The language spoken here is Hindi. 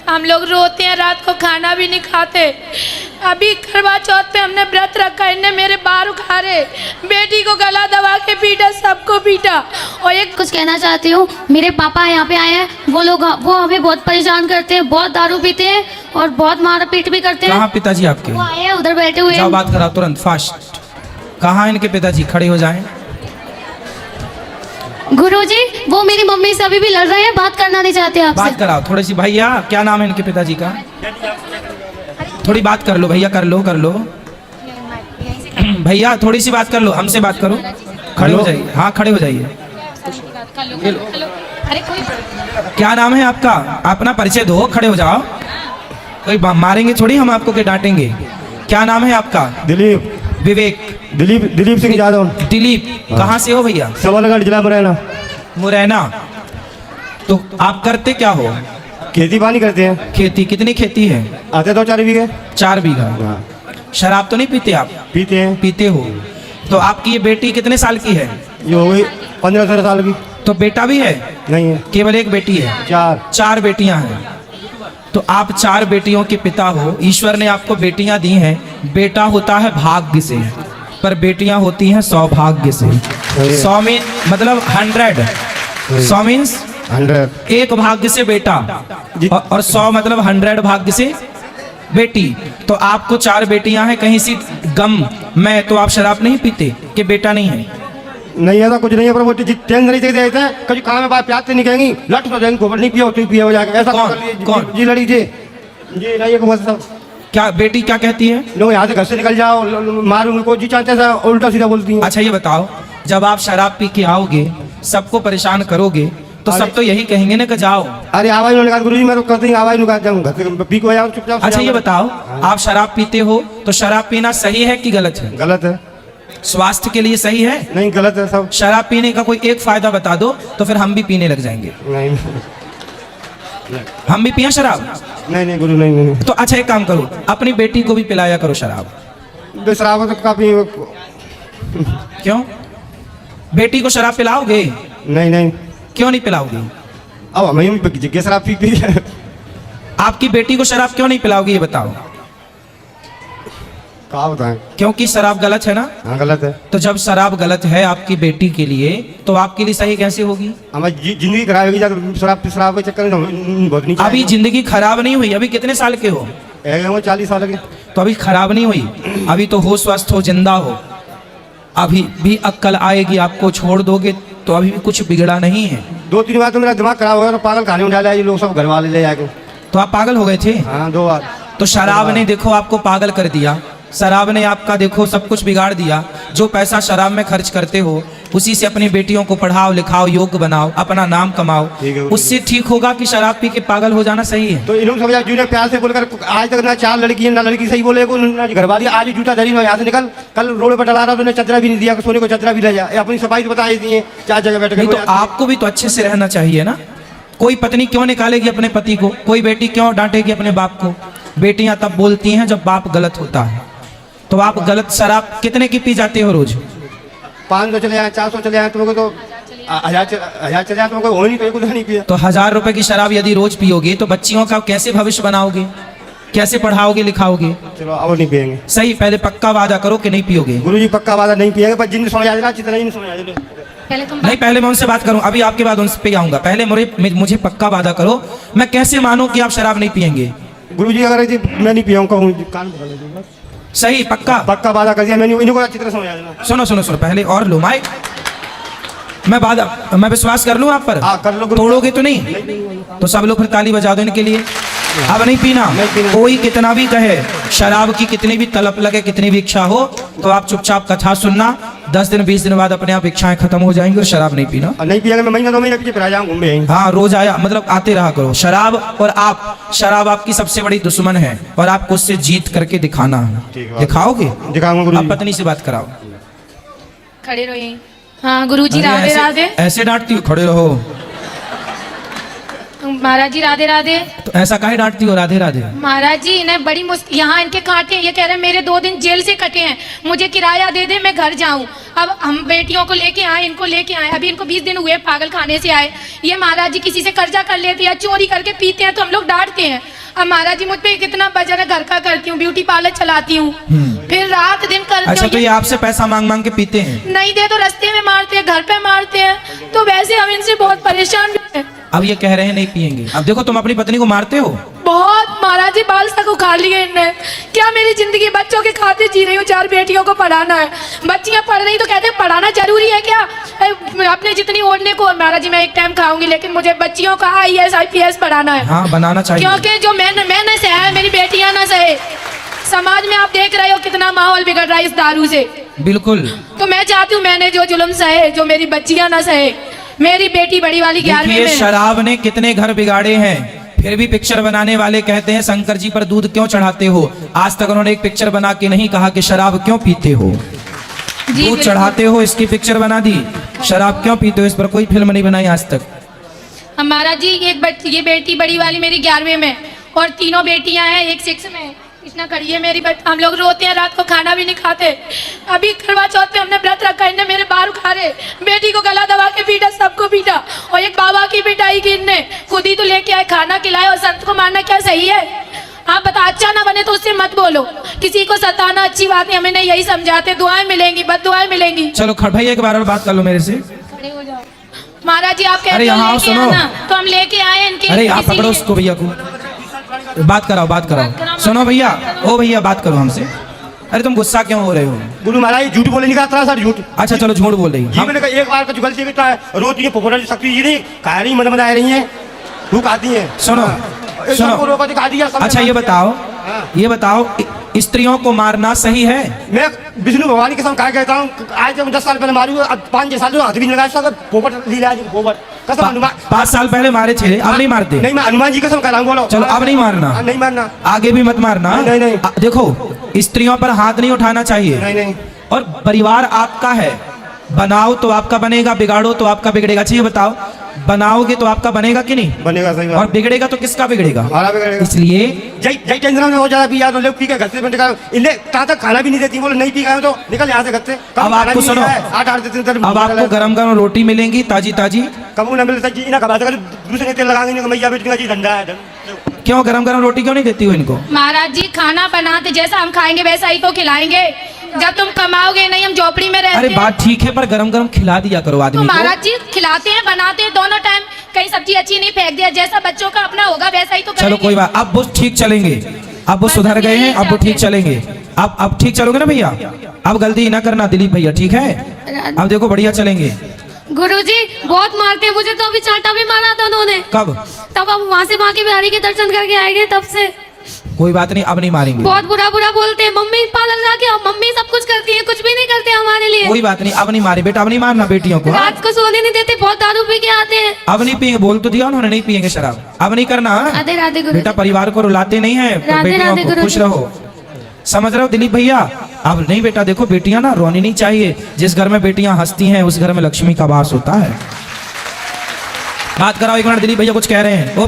हम लोग रोते हैं, रात को खाना भी नहीं खाते। अभी करवा चौथ पे हमने व्रत रखा, इनने मेरे बाल उखाड़े, बेटी को गला दबा के पीटा, सबको पीटा। और एक कुछ कहना चाहती हूँ, मेरे पापा यहाँ पे आए हैं, वो हमें बहुत परेशान करते हैं, बहुत दारू पीते हैं और बहुत मार पीट भी करते हैं। कहाँ पिताजी आपके? वो आए हैं, उधर बैठे हुए जाओ हैं। बात कराओ तुरंत, फास्ट। कहाँ इनके पिताजी? खड़े हो जाएं। गुरुजी, वो मेरी मम्मी से अभी भी लड़ रहे हैं, बात करना नहीं चाहते आपसे। बात कराओ थोड़ी सी। भैया क्या नाम है इनके पिताजी का? थोड़ी बात कर लो भैया, कर लो कर लो। भैया थोड़ी सी बात कर लो, हमसे बात करो। खड़े हो जाइए, हाँ खड़े हो जाइए। क्या नाम है आपका? अपना परिचय दो, खड़े हो जाओ। कोई मारेंगे थोड़ी हम आपको, के डांटेंगे। क्या नाम है आपका? दिलीप। विवेक। दिलीप सिंह यादव। दिलीप, कहाँ से हो भैया? सबलगढ़ जिला मुरैना। मुरैना। तो आप करते क्या हो? खेती बाड़ी करते हैं। खेती? कितनी खेती है? आते 2-4 बीघे। 4 बीघा। शराब तो नहीं पीते आप? पीते हैं। पीते हो। तो आपकी ये बेटी कितने साल की है? ये हो गई 15-16 साल की। तो बेटा भी है? नहीं है, केवल एक बेटी है? 4 बेटियां हैं। तो आप 4 बेटियों के पिता हो। ईश्वर ने आपको बेटियां दी हैं। बेटा होता है भाग्य से, पर बेटियां होती हैं सौभाग्य से। 100 में मतलब 100। 100 मीन्स 100। एक भाग्य से बेटा, और 100 मतलब 100 भाग्य से बेटी। तो आपको 4 बेटियां हैं, कहीं सी गम में तो आप शराब नहीं पीते कि बेटा नहीं है? नहीं ऐसा कुछ नहीं है, पर वो टेंशन नहीं देते हैं। कभी खाना में बात प्याज से नहीं कहेंगी, लट तो देंगे, गोबर नहीं पिया तो पिया हो जाएगा। ऐसा कौन? जी लड़ी जी जी नहीं है सब। क्या बेटी क्या कहती है? लोग यहाँ से घर से निकल जाओ, मारो उनको, जी चाहते हैं उल्टा सीधा बोलती हैं। अच्छा ये बताओ, जब आप शराब पी के आओगे, सबको परेशान करोगे, तो सब तो यही कहेंगे ना कि जाओ। अरे आवाज निकाल गुरुजी, मैं तो करती हूँ आवाज निकाल जाऊँ, घर से पी को जाऊँ चुपचाप। अच्छा ये बताओ, आप शराब पीते हो तो शराब पीना सही है कि गलत है? गलत है। स्वास्थ्य के लिए सही है? नहीं गलत है सब। शराब पीने का कोई एक फायदा बता दो, तो फिर हम भी पीने लग जाएंगे। नहीं हम भी पिया शराब? नहीं गुरु नहीं। तो अच्छा एक काम करो, अपनी बेटी को भी पिलाया करो शराब। शराब तो काफी। क्यों? बेटी को शराब पिलाओगे? नहीं क्यों नहीं पिलाओगे? अब हमें जगह शराब पी है। आपकी बेटी को शराब क्यों नहीं पिलाओगे ये बताओ? क्या बताएं? क्योंकि शराब गलत है ना? हाँ गलत है। तो जब शराब गलत है आपकी बेटी के लिए, तो आपके लिए सही कैसे होगी? हमारी जिंदगी खराब होगी जब शराब के चक्कर में बहुत नीचे। अभी जिंदगी खराब नहीं हुई। अभी कितने साल के हो? 40 साल के। तो अभी खराब नहीं हुई, अभी तो हो, स्वस्थ हो, जिंदा हो। अभी भी अक्ल आएगी, आपको छोड़ दोगे तो अभी भी कुछ बिगड़ा नहीं है। 2-3 बार तो मेरा दिमाग खराब हो गया, तो पागल खाने में डाला, ये लोग सब घर वाले ले जाके। तो आप पागल हो गए थे? हाँ 2 बार। तो शराब ने देखो आपको पागल कर दिया, शराब ने आपका देखो सब कुछ बिगाड़ दिया। जो पैसा शराब में खर्च करते हो, उसी से अपनी बेटियों को पढ़ाओ लिखाओ, योग्य बनाओ, अपना नाम कमाओ, उससे ठीक होगा कि शराब पी के पागल हो जाना सही है? तो इन्होंने समझा, जो प्यार से बोलकर आज तक ना 4 लड़की है ना लड़की सही बोले को, ना घर वाली। आज जूता धरी ना यहाँ से निकल, कल रोड पर डला रहा तो चदरा भी नहीं दिया, सोने को चदरा भी ले जा। अपनी सफाई तो बता दी है, 4 जगह बैठ नहीं तो आपको भी तो अच्छे से रहना चाहिए ना। कोई पत्नी क्यों निकालेगी अपने पति को? कोई बेटी क्यों डांटेगी अपने बाप को? बेटियां तब बोलती हैं जब बाप गलत होता है। तो आप गलत शराब कितने की पी जाते हो रोज? 500 चले जाए, 400 चले जाए, तुमको तो 1000 चले जाए, तुमको हो नहीं तो एक नहीं पिया। तो 1000 रुपए की शराब यदि रोज पियोगे तो बच्चियों का कैसे भविष्य बनाओगे? कैसे पढ़ाओगे लिखाओगे? चलो अब नहीं पियेंगे। सही, पहले पक्का वादा करो कि नहीं पियोगे। गुरुजी पक्का वादा नहीं पिएगा, पर जिन समझ आ जाना चित्र नहीं समझ आ जाए। नहीं, पहले मैं उनसे बात करूं, अभी आपके बाद उनसे पे आऊंगा। पहले मुझे पक्का वादा करो, मैं कैसे मानूं कि आप शराब नहीं पियेंगे? गुरुजी अगर मैं नहीं पियाऊंगा, कान पकड़ लीजिए। सही, पक्का वादा कर दिया मैंने, इनको अच्छी तरह समझ आ जाना। सुनो पहले और लो माइक। मैं विश्वास कर लूं आप पर? कर लो। तोड़ोगे तो नहीं? तो सब लोग फिर ताली बजा दो इनके लिए। अब नहीं पीना। कोई कितना भी कहे, शराब की कितनी भी तलब लगे, कितनी भी इच्छा हो, तो आप चुपचाप कथा सुनना। 10 दिन 20 दिन बाद अपने आप इच्छाएं खत्म हो जाएंगी और शराब नहीं पीना। नहीं पिएगा, मैं महीना 2 महीने पीछे फिर जाऊँ घूमे। हाँ, रोज आया मतलब आते रहा करो। शराब और शराब आपकी सबसे बड़ी दुश्मन है, और आपको उससे जीत करके दिखाना है। दिखाओगे? दिखाऊंगा। आप पत्नी से बात कराओ। खड़े रहो। हाँ गुरुजी, राधे राधे। ऐसे डांटती हो? खड़े रहो। महाराज जी राधे राधे। तो ऐसा काहे डांटती हो? राधे राधे। महाराज जी इन्हें बड़ी मुश्किल, यहाँ इनके कांटे हैं, ये कह रहे हैं मेरे 2 दिन जेल से कटे हैं, मुझे किराया दे दे मैं घर जाऊं। अब हम बेटियों को लेके आए, इनको लेके आए, अभी इनको 20 दिन हुए पागल खाने से आए। ये महाराज जी किसी से कर्जा कर लेते हैं या चोरी करके पीते हैं तो हम लोग डांटते हैं। अब महाराज जी मुझ पे कितना बजर है, घर का करती हूँ, ब्यूटी पार्लर चलाती हूँ, फिर रात दिन करती अच्छा, हूँ। तो ये आपसे पैसा मांग मांग के पीते हैं? नहीं दे तो रास्ते में मारते हैं, घर पे मारते हैं, तो वैसे हम इनसे बहुत परेशान भी हैं। अब ये कह रहे हैं नहीं पिएंगे। अब देखो तुम अपनी पत्नी को मारते हो। बहुत महाराज जी बाल तक उखाड़ लिए इनने। क्या मेरी जिंदगी बच्चों के खाते जी रही हूँ, 4 बेटियों को पढ़ाना है, बच्चियां पढ़ रही तो कहते हैं पढ़ाना जरूरी है क्या? अपने जितनी ओढ़ने को महाराज जी मैं एक टाइम खाऊंगी, लेकिन मुझे बच्चियों का IAS IPS पढ़ाना है। हाँ, बनाना चाहिए। क्योंकि जो मैं न सहे, मेरी बेटियां न सहे। समाज में आप देख रहे हो कितना माहौल बिगड़ रहा है इस दारू से। बिल्कुल। तो मैं चाहती हूँ मैंने जो जुल्म सहे, जो मेरी बच्चियां न सहे। मेरी बेटी बड़ी वाली 11वीं देखिए में। शराब ने कितने घर बिगाड़े हैं, फिर भी पिक्चर बनाने वाले कहते हैं शंकर जी पर दूध क्यों चढ़ाते हो। आज तक उन्होंने एक पिक्चर बना के नहीं कहा कि शराब क्यों पीते हो। दूध चढ़ाते हो इसकी पिक्चर बना दी, शराब क्यों पीते हो इस पर कोई फिल्म नहीं बनाई आज तक। हमारा जी ये बेटी बड़ी वाली मेरी 11वीं में और 3 बेटियां हैं, एक 6 में। कृष्णा खड़ी है मेरी बट हम लोग रोते हैं, रात को खाना भी नहीं खाते। अभी करवा चौथ पे हमने व्रत रखा, इनने मेरे बाल उखाड़े, बेटी को गला दबा के पीटा, सबको पीटा, और एक बाबा की पिटाई की इनने। खुद ही तो लेके आए, खाना खिलाए, और संत को मारना क्या सही है? आप बता, अच्छा ना बने तो उससे मत बोलो, किसी को सताना अच्छी बात नहीं। हमें नहीं यही समझाते, दुआएं मिलेंगी, बद दुआएं मिलेंगी। चलो भैया एक बार और बात कर लो मेरे से। खड़े हो जाओ महाराज जी, आप कहते अरे हो यहाँ लेके सुनो। आना, तो हम लेके आए इनके। अरे आप पकड़ो उसको, भैया को बात कराओ, बात कराओ। सुनो भैया, ओ भैया बात करो हमसे। अरे तुम गुस्सा क्यों हो रहे हो? गुरु महाराज झूठ बोले नहीं का सर, झूठ। अच्छा चलो झूठ बोल रही जी हम। मैंने कहा एक बार का जो गलती करता है, रोज ये पोपटा शक्ति जी नहीं कहा नहीं, मन आ रही है, भूख आती है। सुनो सबको रोका दिखा दिया। अच्छा ये बताओ स्त्रियों को मारना सही है? मैं विष्णु भगवान के साथ कहा कहता हूँ, आज जब 10 साल पहले मारू, अब 5-6 साल हाथ भी नहीं लगाया, पोपट लीला पोपट कसम। हनुमान 5 साल पहले मारे थे, अब नहीं मारते? नहीं, मैं हनुमान जी कसम कह रहा हूँ, बोलो। चलो अब नहीं मारना, नहीं मारना, आगे भी मत मारना। नहीं। देखो स्त्रियों पर हाथ नहीं उठाना चाहिए। नहीं। और परिवार आपका है, बनाओ तो आपका बनेगा, बिगाड़ो तो आपका बिगड़ेगा। अच्छा ये बताओ, बनाओगे तो आपका बनेगा कि नहीं बनेगा? सही बात। और बिगड़ेगा तो किसका बिगड़ेगा? हमारा बिगड़ेगा। इसलिए जय चंद्रा में हो ज्यादा पिया तो लोग पी के घर से निकाल, इन्हें कहाँ तक खाना भी नहीं देती, बोलो नहीं पी गए तो निकल यहाँ से घर से। अब आपको सुनो, 8 दिन अब आपको गरम गरम रोटी मिलेंगी ताजी ताजी। कबू न मिलता जी ना, कमा दूसरे तेल लगाएंगे, मैया बेटी जी धंधा है। क्यों गरम गरम रोटी क्यों नहीं देती हो इनको? महाराज जी खाना बनाते जैसा हम खाएंगे वैसा ही तो खिलाएंगे। जब तुम कमाओगे नहीं, हम झोपड़ी में रहते अरे हैं। बात ठीक है, पर गरम गरम खिला दिया करो तो आदमी को। महाराज जी खिलाते हैं, बनाते हैं दोनों टाइम, कहीं सब्जी अच्छी नहीं फेंक दिया, जैसा बच्चों का अपना होगा वैसा ही तो चलो करेंगे। कोई बात, अब वो ठीक चलेंगे, अब वो सुधर गए हैं, अब वो ठीक चलेंगे। अब ठीक चलोगे ना भैया? अब गलती ना करना दिलीप भैया, ठीक है? अब देखो बढ़िया चलेंगे। गुरुजी बहुत मारते हैं मुझे, तो अभी चांटा भी मारा था उन्होंने। कब? तब हम वहाँ से माँ की बिहारी के दर्शन करके आएंगे, तब से कोई बात नहीं, अब नहीं मारेंगे। बहुत बुरा बोलते हैं, मम्मी पार्लर जाके मम्मी सब कुछ करती है, कुछ भी नहीं करते हमारे लिए। कोई बात नहीं, अब नहीं मारे बेटा, अब नहीं मारना बेटियों को। रात को सोने नहीं देते, बहुत दारू पी के आते हैं। अब नहीं पिएंगे, बोल तो दिया उन्होंने, नहीं पिएंगे शराब, अब नहीं करना। राधे राधे गुरु। बेटा परिवार को रुलाते नहीं है, राधे बेटियों राधे को गुरु। खुश रहो, समझ रहे हो दिलीप भैया? अब नहीं बेटा, देखो बेटियां ना रोनी नहीं चाहिए। जिस घर में बेटियां हंसती हैं उस घर में लक्ष्मी का वास होता है। बात कराओ एक मिनट, दिलीप भैया कुछ कह रहे हैं वो।